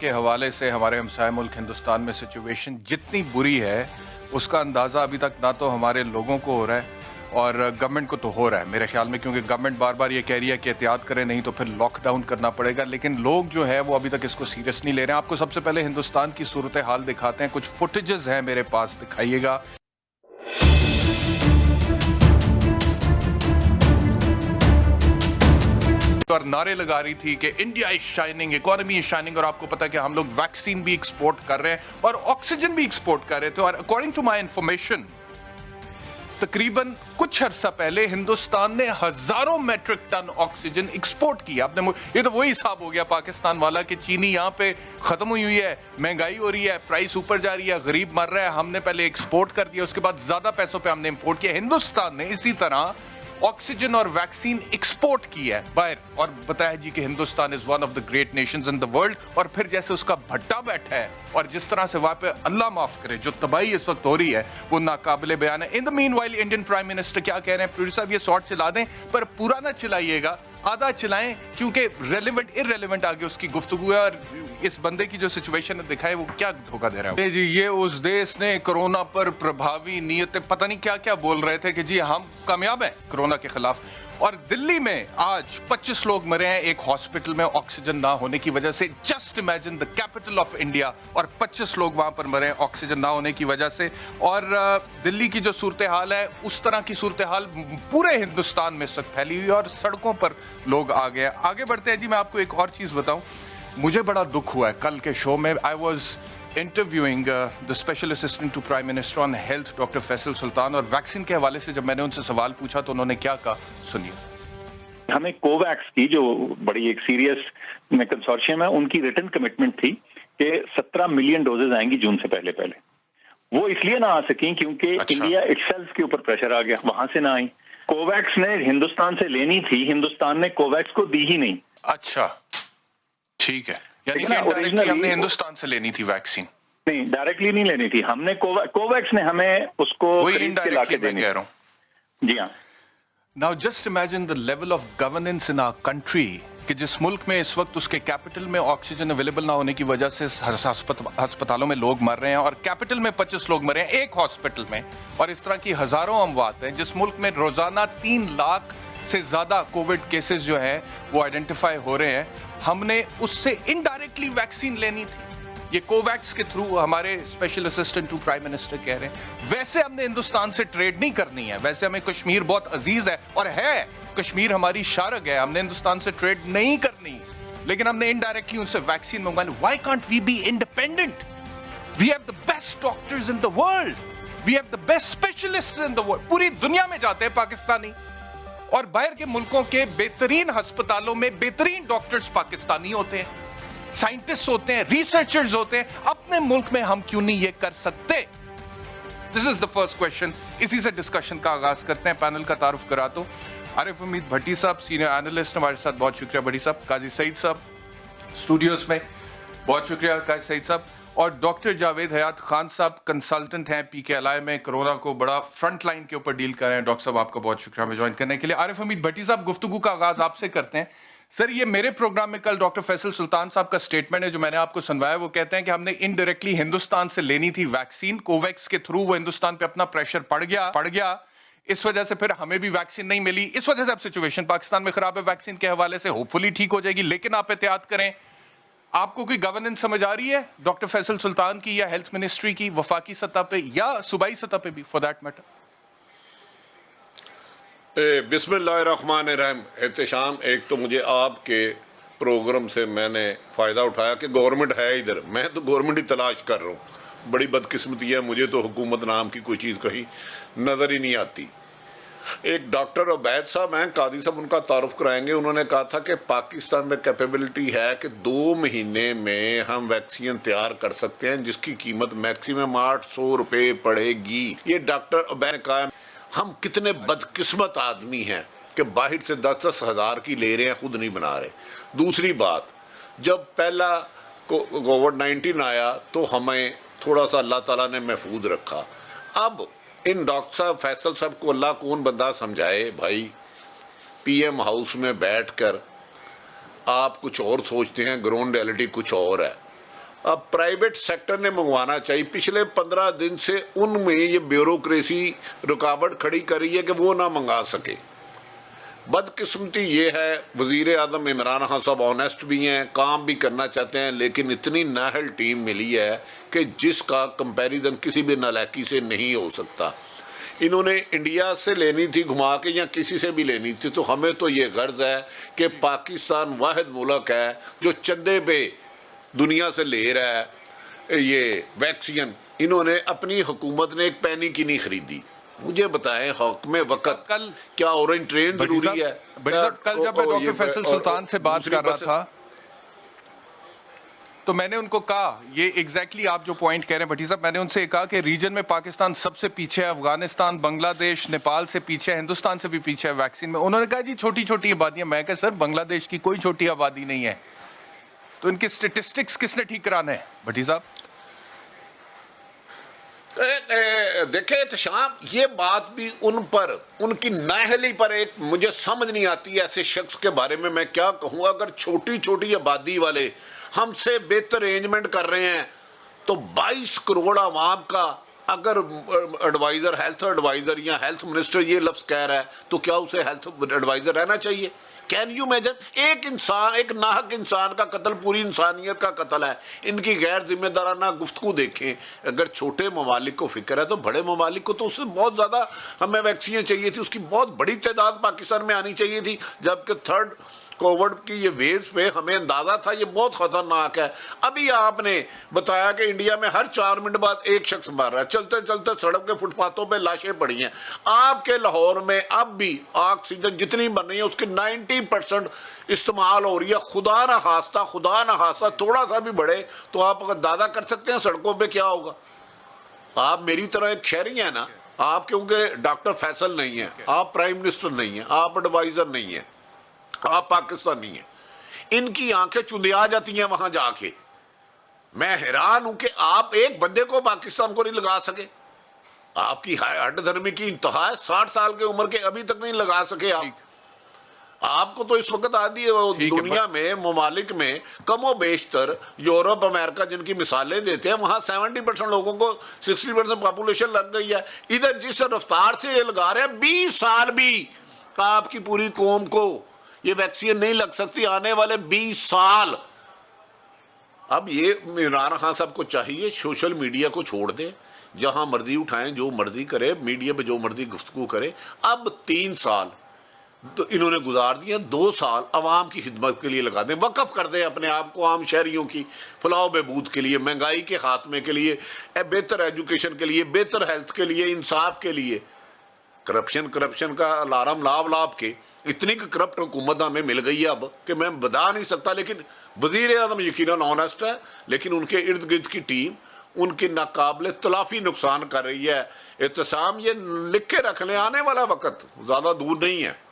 के हवाले से हमारे हमसाय मुल्क हिंदुस्तान में सिचुएशन जितनी बुरी है उसका अंदाज़ा अभी तक ना तो हमारे लोगों को हो रहा है और गवर्नमेंट को तो हो रहा है मेरे ख्याल में, क्योंकि गवर्नमेंट बार बार ये कह रही है कि एहतियात करें नहीं तो फिर लॉकडाउन करना पड़ेगा, लेकिन लोग जो है वो अभी तक इसको सीरियस नहीं ले रहे हैं। आपको सबसे पहले हिंदुस्तान की सूरत हाल दिखाते हैं, कुछ फुटेजेस हैं मेरे पास, दिखाइएगा। और नारे लगा रही थी कि India is shining, economy is shining, और आपको पता है कि हम लोग वैक्सीन भी एक्सपोर्ट कर रहे हैं और ऑक्सीजन भी एक्सपोर्ट कर रहे थे। और अकॉर्डिंग टू माय इंफॉर्मेशन तकरीबन कुछ अर्सा पहले हिंदुस्तान ने हजारों मेट्रिक टन ऑक्सीजन एक्सपोर्ट किया। आपने ये तो वही हिसाब हो गया पाकिस्तान वाला कि चीनी यहाँ पे खत्म हुई है, महंगाई हो रही है, प्राइस ऊपर जा रही है, गरीब मर रहा है, हमने पहले एक्सपोर्ट कर दिया, उसके बाद ज्यादा पैसों पे हमने इंपोर्ट किया। हिंदुस्तान ने इसी तरह ऑक्सीजन और वैक्सीन एक्सपोर्ट की है बाहर और बताया जी कि Hindustan is one of the great Nations in the world. और फिर जैसे उसका भट्टा बैठा है और जिस तरह से वहां पे अल्लाह माफ करे जो तबाही इस वक्त हो रही है वो नाकाबिले बयान है। In the meanwhile Indian prime minister क्या कह रहे हैं, प्रोड्यूसर साहब ये शॉर्ट चला दें पर पूरा ना चलाइएगा, आधा चलाएं, क्योंकि रेलेवेंट इररेलेवेंट आगे उसकी गुफ्तगू है और इस बंदे की जो सिचुएशन दिखाए वो क्या धोखा दे रहा है जी। ये उस देश ने कोरोना पर प्रभावी नियतें पता नहीं क्या क्या बोल रहे थे कि जी हम कामयाब हैं कोरोना के खिलाफ। और दिल्ली में आज 25 लोग मरे हैं एक हॉस्पिटल में ऑक्सीजन ना होने की वजह से। Just imagine the capital of India और 25 लोग वहां पर मरे हैं ऑक्सीजन ना होने की वजह से। और दिल्ली की जो सूरत हाल है उस तरह की सूरत हाल पूरे हिंदुस्तान में इस वक्त फैली हुई है और सड़कों पर लोग आ गए। आगे बढ़ते हैं जी, मैं आपको एक और चीज बताऊं, मुझे बड़ा दुख हुआ है कल के शो में। I was interviewing the special assistant to prime minister on health doctor Faisal Sultan, और वैक्सीन के हवाले से जब मैंने उनसे सवाल पूछा तो उन्होंने क्या कहा, सुनिए। हमें कोवैक्स की जो बड़ी एक सीरियस कंसोर्शियम है उनकी रिटन कमिटमेंट थी कि 17 मिलियन डोजेज आएंगी जून से पहले पहले। वो इसलिए ना आ सकी क्योंकि इंडिया इटसेल्फ के ऊपर प्रेशर आ गया, वहां से ना आई। कोवैक्स ने हिंदुस्तान से लेनी थी, हिंदुस्तान ने कोवैक्स को दी ही नहीं। अच्छा ठीक है, यानी कि इनडायरेक्टली हमने हिंदुस्तान से लेनी थी वैक्सीन। नहीं, डायरेक्टली नहीं लेनी थी, हमने कोवैक्स ने हमें उसको खरीद के लाके देनी। जी हाँ। Now just imagine the level of governance in our country कि जिस मुल्क में इस वक्त उसके कैपिटल में ऑक्सीजन अवेलेबल ना होने की वजह से अस्पतालों में लोग मर रहे हैं और कैपिटल में 25 लोग मरे हैं एक हॉस्पिटल में, और इस तरह की हजारों अमवात हैं। जिस मुल्क में रोजाना 3 लाख से ज्यादा कोविड केसेस जो है वो आइडेंटिफाई हो रहे हैं, हमने उससे इनडायरेक्टली वैक्सीन लेनी थी। ये कोवैक्स के थ्रू हमारे special assistant to prime minister कह रहे हैं। वैसे हमने हिंदुस्तान से ट्रेड नहीं करनी है, वैसे हमें कश्मीर बहुत अजीज है और है, कश्मीर हमारी शारग है, हमने हिंदुस्तान से ट्रेड नहीं करनी, लेकिन हमने इनडायरेक्टली उनसे वैक्सीन मंगवानी। Why can't we be independent? We have the best doctors in the world, we have the best specialists in the world. पूरी दुनिया में जाते हैं पाकिस्तानी और बाहर के मुल्कों के बेहतरीन अस्पतालों में बेहतरीन डॉक्टर्स पाकिस्तानी होते हैं, साइंटिस्ट होते हैं, रिसर्चर्स होते हैं। अपने मुल्क में हम क्यों नहीं ये कर सकते? This is the first question. इसी से डिस्कशन का आगाज करते हैं। पैनल का तारुफ करा तो आरिफ उम्मीद भट्टी साहब सीनियर एनालिस्ट हमारे साथ, बहुत शुक्रिया भट्टी साहब। काजी सईद साहब स्टूडियोज में, बहुत शुक्रिया काजी सईद साहब। और डॉक्टर जावेद हयात खान साहब कंसल्टेंट हैं PKLI में, कोरोना को बड़ा फ्रंट लाइन के ऊपर डील कर रहे हैं। डॉक्टर साहब आपका बहुत शुक्रिया हमें ज्वाइन करने के लिए। आरिफ उम्मीद भट्टी साहब, गुफ्तगू का आगाज आपसे करते हैं। सर, ये मेरे प्रोग्राम में कल डॉक्टर फैसल सुल्तान साहब का स्टेटमेंट है जो मैंने आपको सुनवाया। वो कहते हैं कि हमने इनडायरेक्टली हिंदुस्तान से लेनी थी वैक्सीन, कोवैक्स के थ्रू वो हिंदुस्तान पे अपना प्रेशर पड़ गया, इस वजह से फिर हमें भी वैक्सीन नहीं मिली। इस वजह से अब सिचुएशन पाकिस्तान में खराब है वैक्सीन के हवाले से। होपफुली ठीक हो जाएगी, लेकिन आप एहतियात करें। आपको कोई गवर्नेंस समझ आ रही है डॉक्टर फैसल सुल्तान की या हेल्थ मिनिस्ट्री की, वफाकी सतह पे या सूबाई सतह पे भी फॉर दैट मैटर? बिस्मिल्लाहिर्रहमानिर्रहीम। एहतशाम, एक तो मुझे आपके प्रोग्राम से मैंने फ़ायदा उठाया कि गवर्नमेंट है इधर, मैं तो गवर्नमेंट ही तलाश कर रहा हूँ। बड़ी बदकिस्मती है, मुझे तो हुकूमत नाम की कोई चीज़ कहीं नज़र ही नहीं आती। एक डॉक्टर उबैद साहब हैं, कादी साहब उनका तारुफ कराएंगे। उन्होंने कहा था कि पाकिस्तान में कैपेबिलिटी है कि 2 महीने में हम वैक्सीन तैयार कर सकते हैं जिसकी कीमत मैक्सिमम 800 रुपये पड़ेगी। ये डॉक्टर उबैद ने कहा। हम कितने बदकिस्मत आदमी हैं कि बाहर से 10-10 हज़ार की ले रहे हैं, खुद नहीं बना रहे। दूसरी बात, जब पहला कोविड-19 आया तो हमें थोड़ा सा अल्लाह ताला ने महफूज रखा। अब इन डॉक्टर साहब फैसल साहब को अल्लाह कौन बंदा समझाए भाई। PM हाउस में बैठकर आप कुछ और सोचते हैं, ग्राउंड रियलिटी कुछ और है। अब प्राइवेट सेक्टर ने मंगवाना चाहिए। पिछले 15 दिन से उनमें ये ब्यूरोक्रेसी रुकावट खड़ी करी है कि वो ना मंगा सके। बदकिस्मती ये है, वज़ीर आज़म इमरान खान साहब ऑनेस्ट भी हैं, काम भी करना चाहते हैं, लेकिन इतनी नाहल टीम मिली है कि जिसका कंपैरिजन किसी भी नालायकी से नहीं हो सकता। इन्होंने इंडिया से लेनी थी घुमा के या किसी से भी लेनी थी, तो हमें तो ये गर्ज है कि पाकिस्तान वाहिद मुल्क है जो चंदे पे दुनिया से ले रहा है ये वैक्सीन। इन्होंने अपनी हुकूमत ने एक पैनी की नहीं खरीदी। मुझे बताएं, हक में वक़्त कल क्या ऑरेंज ट्रेन जरूरी है? कल जब मैं डॉक्टर फैसल सुल्तान से बात कर रहा था तो मैंने उनको कहा, ये एग्जैक्टली आप जो पॉइंट कह रहे हैं भट्टी साहब, मैंने उनसे कहा कि रीजन में पाकिस्तान सबसे पीछे है, अफगानिस्तान, बांग्लादेश, नेपाल से पीछे है, हिंदुस्तान से भी पीछे है वैक्सीन में। उन्होंने कहा जी छोटी छोटी आबादियां। मैं कहा सर बांग्लादेश की कोई छोटी आबादी नहीं है, तो इनके स्टेटिस्टिक्स किसने ठीक कराने हैं भट्टी साहब? देखे एहतशाम, ये बात भी उन पर, उनकी नाहली पर एक मुझे समझ नहीं आती। ऐसे शख्स के बारे में मैं क्या कहूँ? अगर छोटी छोटी आबादी वाले हमसे बेहतर अरेंजमेंट कर रहे हैं तो 22 करोड़ आवाम का अगर एडवाइजर, हेल्थ एडवाइजर या हेल्थ मिनिस्टर ये लफ्ज़ कह रहा है तो क्या उसे हेल्थ एडवाइजर रहना चाहिए? Can you imagine? एक इंसान, एक नाहक इंसान का कत्ल पूरी इंसानियत का कत्ल है। इनकी गैर जिम्मेदाराना गुफ्तगू देखें। अगर छोटे ममालिक को फिक्र है तो बड़े ममालिक को तो उससे बहुत ज़्यादा हमें वैक्सीन चाहिए थी, उसकी बहुत बड़ी तादाद पाकिस्तान में आनी चाहिए थी, जबकि थर्ड कोविड की ये वेव्स पे हमें अंदाजा था ये बहुत खतरनाक है। अभी आपने बताया कि इंडिया में हर 4 मिनट बाद एक शख्स मर रहा है, चलते चलते सड़क के फुटपाथों पे लाशें पड़ी हैं। आपके लाहौर में अब भी ऑक्सीजन जितनी बन रही है उसकी 90% इस्तेमाल हो रही है। खुदा ना खास्ता थोड़ा सा भी बढ़े तो आप अगर दादा कर सकते हैं सड़कों पर क्या होगा। आप मेरी तरह एक शहरी है ना, आप क्योंकि डॉक्टर फैसल नहीं है, आप प्राइम मिनिस्टर नहीं है, आप एडवाइजर नहीं है, आप पाकिस्तानी हैं, इनकी आंखें चुंधिया जाती हैं वहां जाके। मैं हैरान हूं कि आप एक बंदे को पाकिस्तान को नहीं लगा सके। आपकी हड्डधर्मी की इंतहा है, 60 साल की उम्र के अभी तक नहीं लगा सके आप। आपको तो इस वक्त आदि दुनिया में ममालिक में कमो बेशतर यूरोप अमेरिका जिनकी मिसालें देते हैं वहां 70% लोगों को 60% पॉपुलेशन लग गई है। इधर जिस रफ्तार से ये लगा रहे हैं 20 साल भी आपकी पूरी कौम को ये वैक्सीन नहीं लग सकती, आने वाले 20 साल। अब ये इमरान खान साहब को चाहिए सोशल मीडिया को छोड़ दे, जहां मर्जी उठाएं, जो मर्जी करे, मीडिया पे जो मर्जी गुफ्तगू करे। अब 3 साल तो इन्होंने गुजार दिए, 2 साल अवाम की खिदमत के लिए लगा दें, वक़्फ़ कर दें अपने आप को आम शहरियों की फलाह बहबूद के लिए, महंगाई के खात्मे के लिए, बेहतर एजुकेशन के लिए, बेहतर हेल्थ के लिए, इंसाफ के लिए। करप्शन का अलार्म लाभ के इतनी करप्ट हुकूमत हमें मिल गई है अब कि मैं बता नहीं सकता। लेकिन वज़ीर आज़म यकीनन ऑनेस्ट है, लेकिन उनके इर्द गिर्द की टीम उनके नाकाबिले तलाफी नुकसान कर रही है। एहतसाम ये लिख के रख लें, आने वाला वक्त ज़्यादा दूर नहीं है।